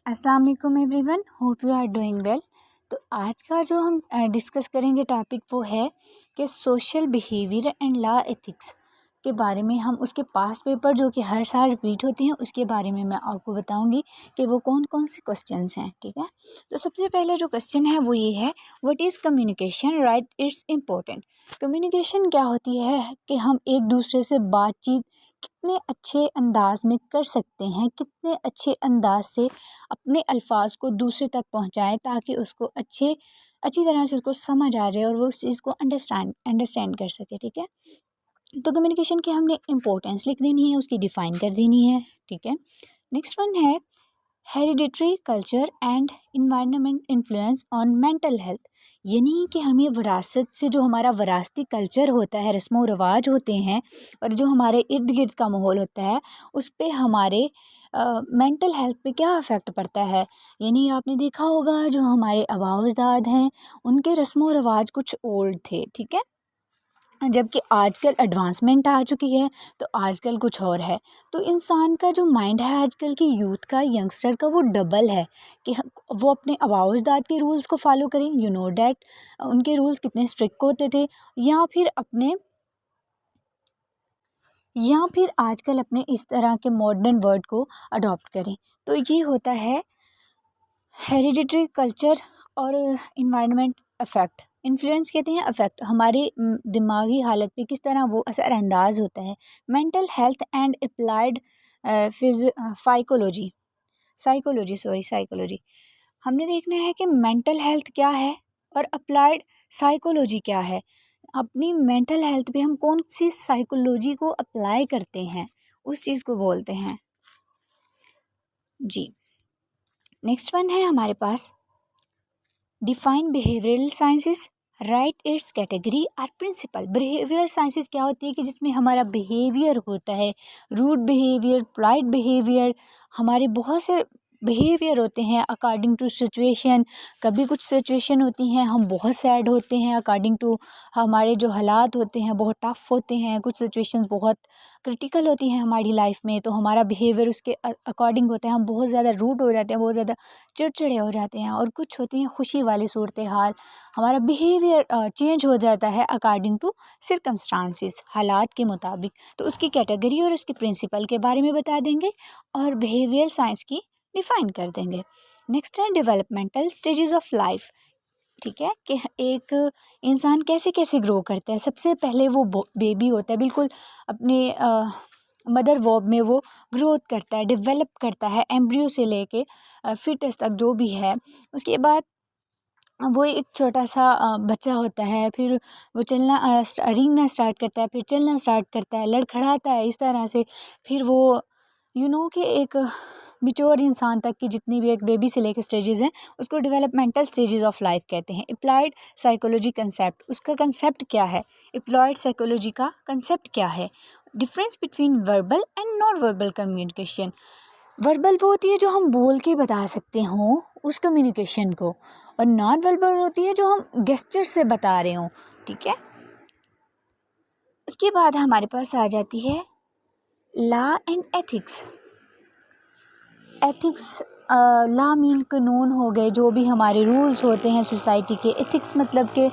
अस्सलाम वालेकुम everyone, hope you are doing well. तो आज का जो हम डिस्कस करेंगे टॉपिक वो है कि social behaviour and law ethics के बारे में। हम उसके पास्ट पेपर जो कि हर साल रिपीट होते हैं उसके बारे में मैं आपको बताऊंगी कि वो कौन कौन से क्वेश्चंस हैं। ठीक है, तो सबसे पहले जो क्वेश्चन है वो ये है, what is communication, right it's important. Communication क्या होती है कि हम एक दूसरे से बातचीत कितने अच्छे अंदाज में कर सकते हैं, कितने अच्छे अंदाज से अपने अल्फाज को दूसरे तक पहुंचाएं ताकि उसको अच्छी तरह से उसको समझ आ जाए और वो उस चीज़ को अंडरस्टैंड कर सके। ठीक है, तो कम्युनिकेशन की हमने इम्पोर्टेंस लिख देनी है, उसकी डिफ़ाइन कर देनी है। ठीक है, नेक्स्ट वन है hereditary culture and environment influence on mental health. यानी कि हमें विरासत से जो हमारा विरासती कल्चर होता है, रस्म व रवाज होते हैं और जो हमारे इर्द गिर्द का माहौल होता है उस पे हमारे मेंटल हेल्थ पे क्या इफ़ेक्ट पड़ता है। यानी आपने देखा होगा जो हमारे आबा अजदाद हैं उनके रस्म व रवाज कुछ ओल्ड थे। ठीक है, जबकि आजकल एडवांसमेंट आ चुकी है तो आजकल कुछ और है। तो इंसान का जो माइंड है आजकल की यूथ का, यंगस्टर का, वो डबल है कि वो अपने आबा अजदाद के रूल्स को फॉलो करें। यू नो डैट उनके रूल्स कितने स्ट्रिक्ट होते थे, या फिर आजकल अपने इस तरह के मॉडर्न वर्ड को अडॉप्ट करें। तो ये होता है हेरिडिटरी कल्चर और इन्वायरमेंट इफ़ेक्ट। इन्फ्लुएंस कहते हैं इफ़ेक्ट, हमारी दिमागी हालत पे किस तरह वो असरअंदाज होता है। Mental health and applied psychology psychology हमने देखना है कि मेंटल हेल्थ क्या है और अप्लाइड साइकोलॉजी क्या है। अपनी मेंटल हेल्थ पे हम कौन सी साइकोलॉजी को अप्लाई करते हैं उस चीज़ को बोलते हैं जी। नेक्स्ट वन है हमारे पास define behavioural sciences, right it's category are principle. Behaviour sciences क्या होती है कि जिसमें हमारा बिहेवियर होता है, रूड बिहेवियर, पोलाइट बिहेवियर, हमारे बहुत से बिहेवियर होते हैं अकॉर्डिंग टू सिचुएशन। कभी कुछ सिचुएशन होती हैं हम बहुत सैड होते हैं, अकॉर्डिंग टू हमारे जो हालात होते हैं बहुत टफ होते हैं, कुछ सिचुएशंस बहुत क्रिटिकल होती हैं हमारी लाइफ में तो हमारा बिहेवियर उसके अकॉर्डिंग होता है। हम बहुत ज़्यादा रूड हो जाते हैं, बहुत ज़्यादा चिड़चिड़े हो जाते हैं। और कुछ होती हैं खुशी वाली सूरत हाल, हमारा बिहेवियर चेंज हो जाता है अकॉर्डिंग टू सिरकमस्टांसिस, हालात के मुताबिक। तो उसकी कैटेगरी और उसके प्रिंसिपल के बारे में बता देंगे और बिहेवियर साइंस की डिफाइन कर देंगे। नेक्स्ट है डेवलपमेंटल स्टेजेस ऑफ लाइफ। ठीक है, कि एक इंसान कैसे कैसे ग्रो करता है। सबसे पहले वो बेबी होता है, बिल्कुल अपने मदर वॉब में वो ग्रोथ करता है, डेवलप करता है एम्ब्रियो से लेके फिटस तक जो भी है। उसके बाद वो एक छोटा सा बच्चा होता है, फिर वो रेंगना स्टार्ट करता है, फिर चलना स्टार्ट करता है, लड़खड़ाता है इस तरह से। फिर वो कि एक मिच्योर इंसान तक की जितनी भी एक बेबी से लेकर स्टेजेस हैं उसको डेवलपमेंटल स्टेजेस ऑफ लाइफ कहते हैं। अप्लाइड साइकोलॉजी कंसेप्ट, उसका कंसेप्ट क्या है, अप्लाइड साइकोलॉजी का कंसेप्ट क्या है। Difference between verbal and non verbal communication. Verbal वो होती है जो हम बोल के बता सकते हों उस कम्युनिकेशन को, और नॉन वर्बल होती है जो हम गेस्चर से बता रहे हों। ठीक है, उसके बाद हमारे पास आ जाती है law and ethics. Ethics law mean कानून हो गए, जो भी हमारे रूल्स होते हैं सोसाइटी के। एथिक्स मतलब कि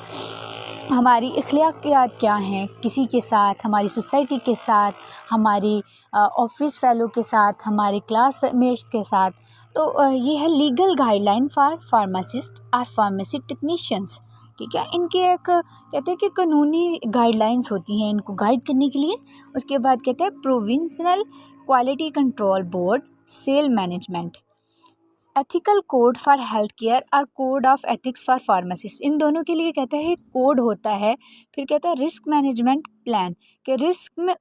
हमारी अखलाकियात क्या हैं किसी के साथ, हमारी सोसाइटी के साथ, हमारी ऑफिस फेलो के साथ, हमारे क्लासमेट्स के साथ। तो ये है लीगल गाइडलाइन फॉर फार्मासिस्ट और फार्मेसी टेक्नीशियंस। ठीक है, इनके एक कहते हैं कि कानूनी गाइडलाइंस होती हैं इनको गाइड करने के लिए। उसके बाद कहते हैं provincial quality control board, sale management, ethical code for health care और code of ethics for pharmacist. इन दोनों के लिए कहते हैं कोड होता है। फिर कहता है रिस्क मैनेजमेंट प्लान, कि रिस्क में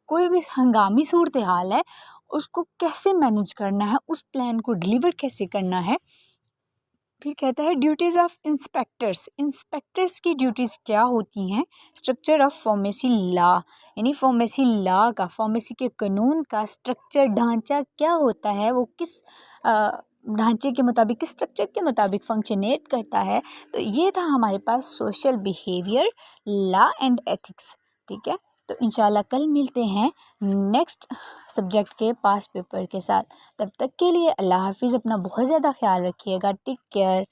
कोई भी हंगामी सूरत हाल है उसको कैसे मैनेज करना है, उस प्लान को डिलीवर कैसे करना है। फिर कहता है ड्यूटीज़ ऑफ इंस्पेक्टर्स, इंस्पेक्टर्स की ड्यूटीज़ क्या होती हैं। स्ट्रक्चर ऑफ फार्मेसी लॉ, यानी फार्मेसी लॉ का, फार्मेसी के कानून का स्ट्रक्चर, ढांचा क्या होता है, वो किस ढांचे के मुताबिक, किस स्ट्रक्चर के मुताबिक फंक्शनेट करता है। तो ये था हमारे पास social behaviour, law and ethics. ठीक है, तो इंशाल्लाह कल मिलते हैं नेक्स्ट सब्जेक्ट के पास पेपर के साथ। तब तक के लिए अल्लाह हाफिज़। अपना बहुत ज़्यादा ख्याल रखिएगा। Take care.